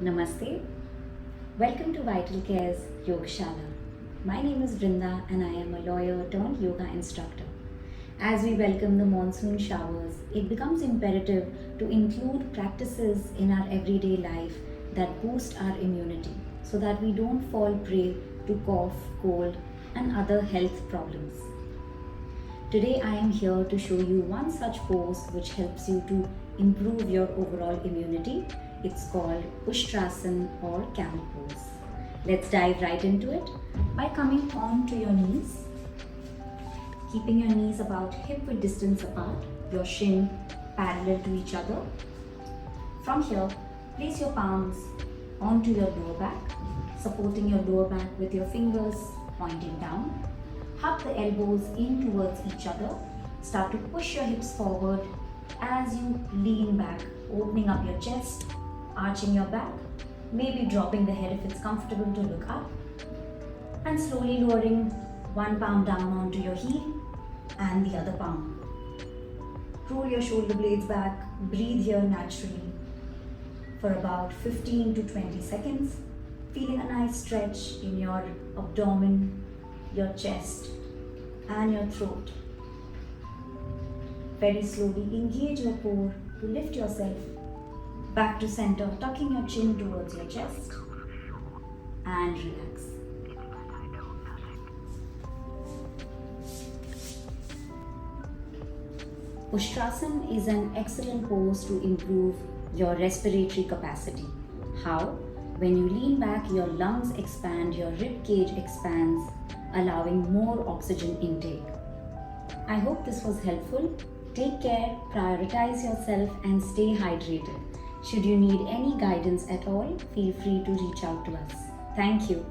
Namaste. Welcome to Vital Care's Yogashala. My name is Vrinda and I am a lawyer turned yoga instructor. As we welcome the monsoon showers, it becomes imperative to include practices in our everyday life that boost our immunity so that we don't fall prey to cough, cold, and other health problems. Today I am here to show you one such pose which helps you to improve your overall immunity. It's called Ushtrasana or camel pose. Let's dive right into it by coming onto your knees, keeping your knees about hip width distance apart, your shin parallel to each other. From here, place your palms onto your lower back, supporting your lower back with your fingers pointing down. Hug the elbows in towards each other. Start to push your hips forward as you lean back, opening up your chest, arching your back, maybe dropping the head if it's comfortable to look up, and slowly lowering one palm down onto your heel and the other palm. Roll your shoulder blades back, breathe here naturally for about 15 to 20 seconds, feeling a nice stretch in your abdomen, your chest and your throat. Very slowly engage your core to lift yourself back to center, tucking your chin towards your chest and relax. Ushtrasana is an excellent pose to improve your respiratory capacity. How? When you lean back, your lungs expand, your rib cage expands, allowing more oxygen intake. I hope this was helpful. Take care, prioritize yourself and stay hydrated. Should you need any guidance at all, feel free to reach out to us. Thank you.